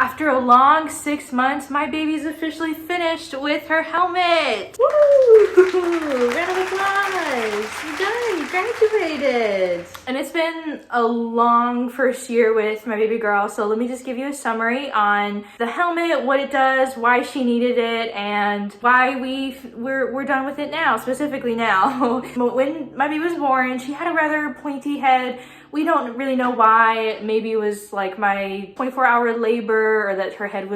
After a long 6 months, my baby's officially finished with her helmet. Woo! Round of applause. You're done. You graduated. And it's been a long first year with my baby girl, so let me just give you a summary on the helmet, what it does, why she needed it, and why we're done with it now, specifically now. When my baby was born, she had a rather pointy head. We don't really know why. Maybe it was like my 24-hour labor, or that her head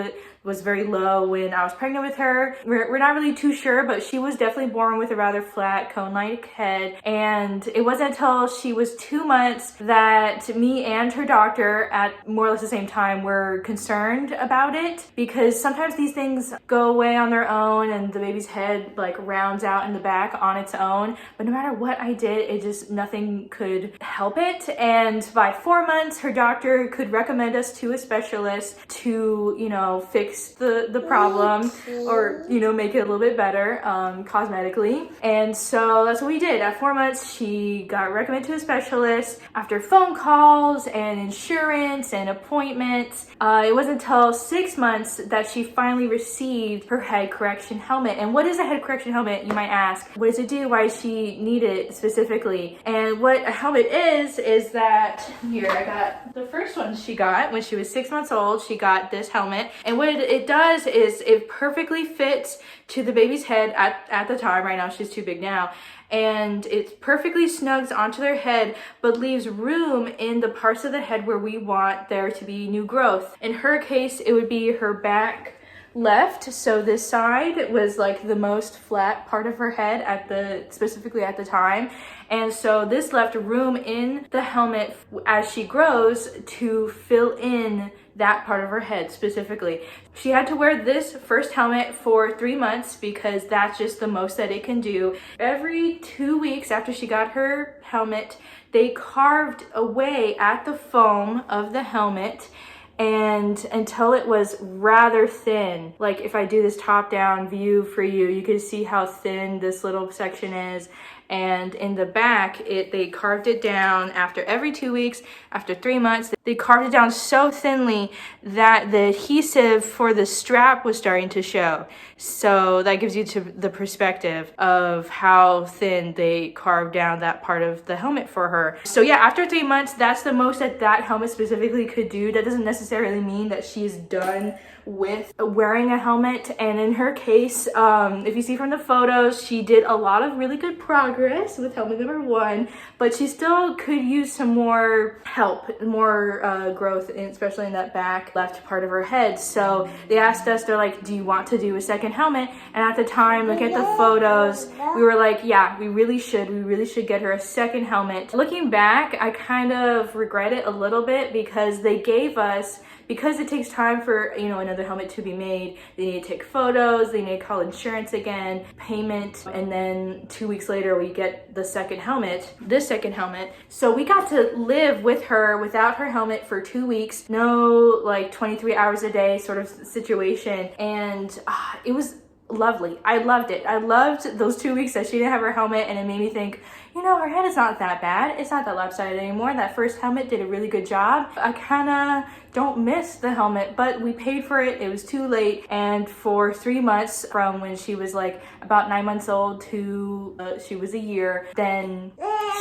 was very low when I was pregnant with her. We're not really too sure, but she was definitely born with a rather flat cone-like head. And it wasn't until she was 2 months that me and her doctor at more or less the same time were concerned about it, because sometimes these things go away on their own and the baby's head like rounds out in the back on its own. But no matter what I did, it just, nothing could help it. And by 4 months, her doctor could recommend us to a specialist to, you know, fix the problem, or, you know, make it a little bit better cosmetically. And so that's what we did. At 4 months, she got recommended to a specialist. After phone calls and insurance and appointments, it wasn't until 6 months that she finally received her head correction helmet. And what is a head correction helmet, you might ask? What does it do? Why does she need it specifically? And what a helmet is that, here, I got the first one she got when she was 6 months old. She got this helmet, and what it does is it perfectly fits to the baby's head at the time. Right now she's too big now, and it perfectly snugs onto their head, but leaves room in the parts of the head where we want there to be new growth. In her case, it would be her back left, so this side was like the most flat part of her head specifically at the time. And so this left room in the helmet as she grows to fill in that part of her head specifically. She had to wear this first helmet for 3 months because that's just the most that it can do. Every 2 weeks after she got her helmet, they carved away at the foam of the helmet, and until it was rather thin. Like if I do this top-down view for you, you can see how thin this little section is. And in the back, they carved it down after every 2 weeks. After 3 months, they carved it down so thinly that the adhesive for the strap was starting to show. So that gives you the perspective of how thin they carved down that part of the helmet for her. So yeah, after 3 months, that's the most that helmet specifically could do. That doesn't necessarily mean that she's done with wearing a helmet. And in her case, if you see from the photos, she did a lot of really good progress with helmet number 1, but she still could use some more help, more growth, especially in that back left part of her head. So they asked us, they're like, do you want to do a second helmet? And at the time, look at the photos, we were like, yeah, we really should get her a second helmet. Looking back, I kind of regret it a little bit, because they gave us, because it takes time for, you know, another helmet to be made, they need to take photos, they need to call insurance again, payment, and then 2 weeks later we get the second helmet, this second helmet. So we got to live with her without her helmet for 2 weeks, no like 23 hours a day sort of situation, and it was lovely. I loved it. I loved those 2 weeks that she didn't have her helmet, and it made me think, you know, her head is not that bad. It's not that lopsided anymore. That first helmet did a really good job. I kind of don't miss the helmet, but we paid for it. It was too late. And for 3 months, from when she was like about 9 months old to she was a year, then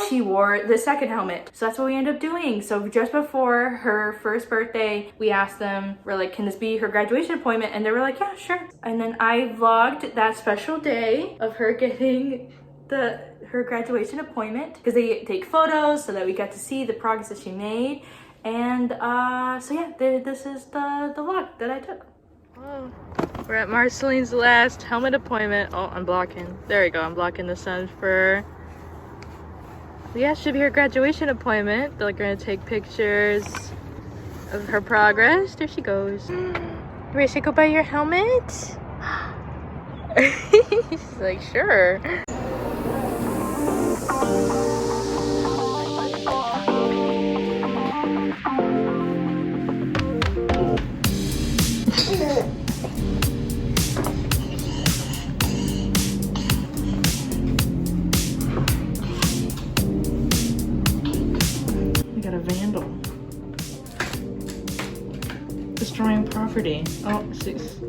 she wore the second helmet. So that's what we ended up doing. So just before her first birthday, we asked them, we're like, can this be her graduation appointment? And they were like, yeah, sure. And then I vlogged that special day of her getting her graduation appointment, because they take photos so that we got to see the progress that she made. And so yeah, this is the vlog that I took. Oh, we're at Marceline's last helmet appointment. Oh, I'm blocking. There we go. I'm blocking the sun for. Yeah, it should be her graduation appointment. They're gonna take pictures of her progress. There she goes. You ready to say goodbye to your helmet? She's like, sure. destroying property. Oh, 6.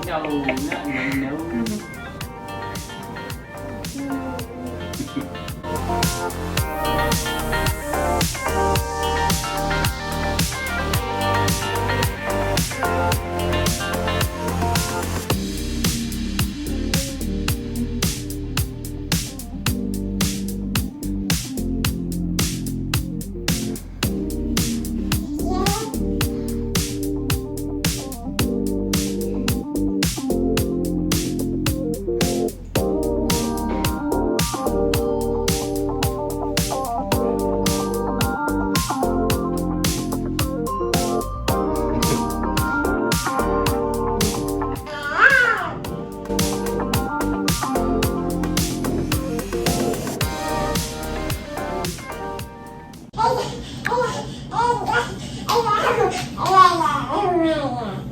No, no.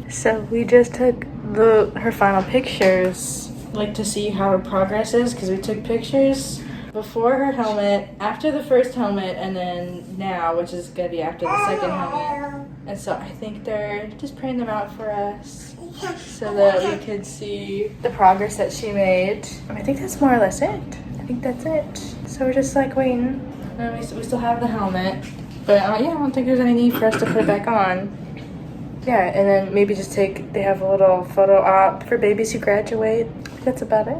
So we just took her final pictures, like to see how her progress is, because we took pictures before her helmet, after the first helmet, and then now, which is gonna be after the second helmet. And so I think they're just printing them out for us so that we could see the progress that she made. I think that's more or less it. I think that's it. So we're just like waiting. And we still have the helmet, but yeah, I don't think there's any need for us to put it back on. Yeah, and then maybe just they have a little photo op for babies who graduate. That's about it.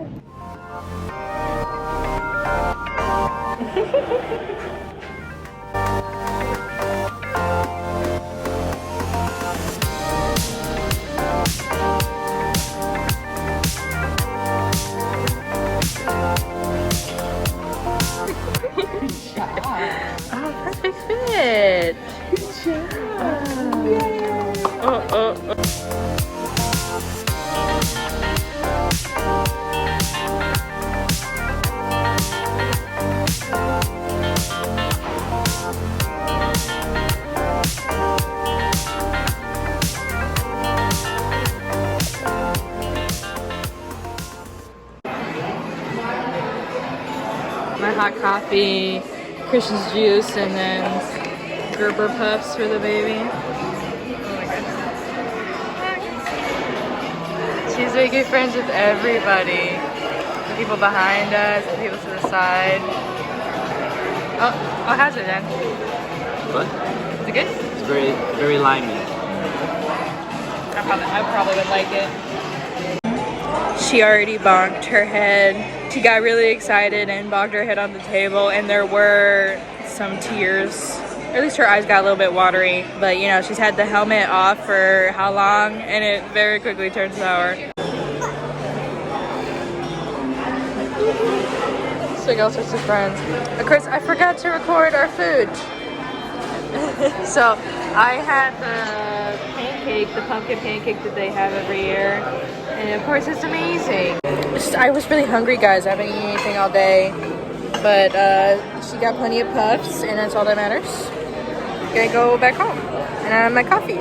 Oh, perfect fit. Good job. Yay. Oh. My hot coffee, Christian's juice, and then Gerber puffs for the baby. Oh my goodness. She's making friends with everybody. The people behind us, the people to the side. Oh, how's it then? What? Is it good? It's very limey. I probably would like it. She already bonked her head. She got really excited and bonked her head on the table, and there were some tears. Or at least her eyes got a little bit watery. But you know, she's had the helmet off for how long, and it very quickly turned sour. So like all sorts of friends. Of course, I forgot to record our food. So I had the pancake, the pumpkin pancake that they have every year. And of course, it's amazing. I was really hungry, guys. I haven't eaten anything all day. But she got plenty of puffs, and that's all that matters. Gonna go back home and I have my coffee.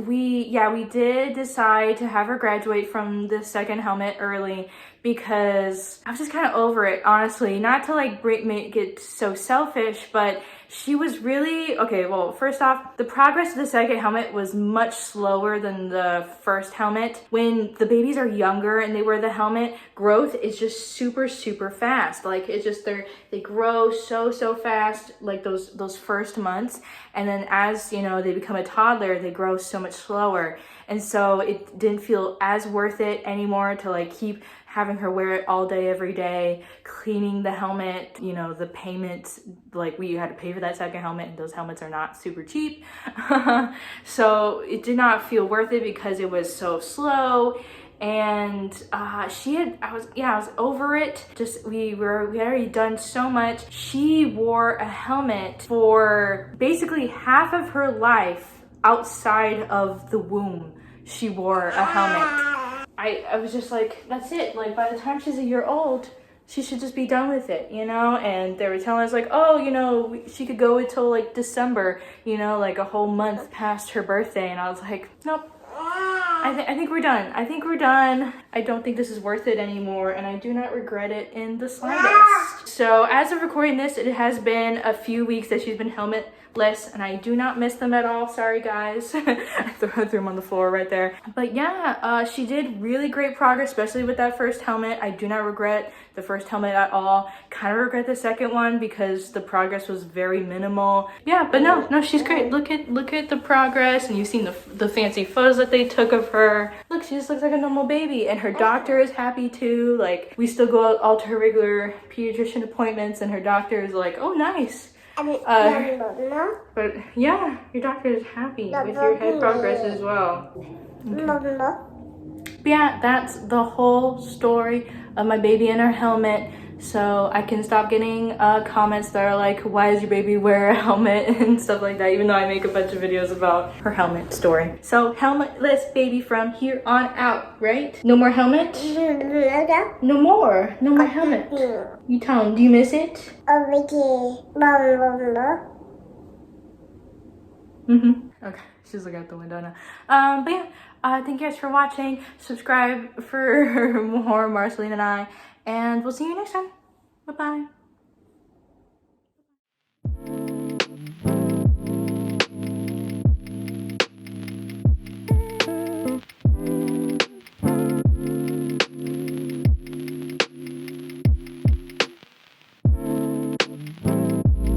We did decide to have her graduate from the second helmet early because I was just kind of over it, honestly. Not to like make it so selfish, but she was really, okay, well, first off, the progress of the second helmet was much slower than the first helmet. When the babies are younger and they wear the helmet, growth is just super, super fast. Like it's just, they grow so fast, like those first months. And then as, you know, they become a toddler, they grow so much slower. And so it didn't feel as worth it anymore to like keep having her wear it all day, every day, cleaning the helmet, you know, the payments, like we had to pay for that second helmet, and those helmets are not super cheap. So it did not feel worth it because it was so slow. and I was over it. We had already done so much. She wore a helmet for basically half of her life outside of the womb. She wore a helmet. I was just like, that's it. Like, by the time she's a year old, she should just be done with it, you know? And they were telling us like, oh, you know, she could go until like December, you know, like a whole month past her birthday. And I was like, nope. I think we're done. I think we're done. I don't think this is worth it anymore, and I do not regret it in the slightest. So as of recording this, it has been a few weeks that she's been helmetless, and I do not miss them at all. Sorry, guys. I threw them on the floor right there. But yeah, she did really great progress, especially with that first helmet. I do not regret the first helmet at all. Kind of regret the second one because the progress was very minimal. Yeah, but no, she's great. Look at the progress, and you've seen the fancy photos that they took of her. Look, she just looks like a normal baby, and her doctor is happy too. Like, we still go out all to her regular pediatrician appointments, and her doctor is like, oh, nice. But yeah, your doctor is happy with your head progress as well. Okay. But yeah, that's the whole story of my baby and her helmet. So I can stop getting comments that are like, why does your baby wear a helmet and stuff like that, even though I make a bunch of videos about her helmet story. So helmetless baby from here on out, right? No more helmet? No more helmet. You tell him, do you miss it? Okay, she's looking out the window now. But yeah, thank you guys for watching. Subscribe for more Marceline and I, and we'll see you next time. Bye-bye.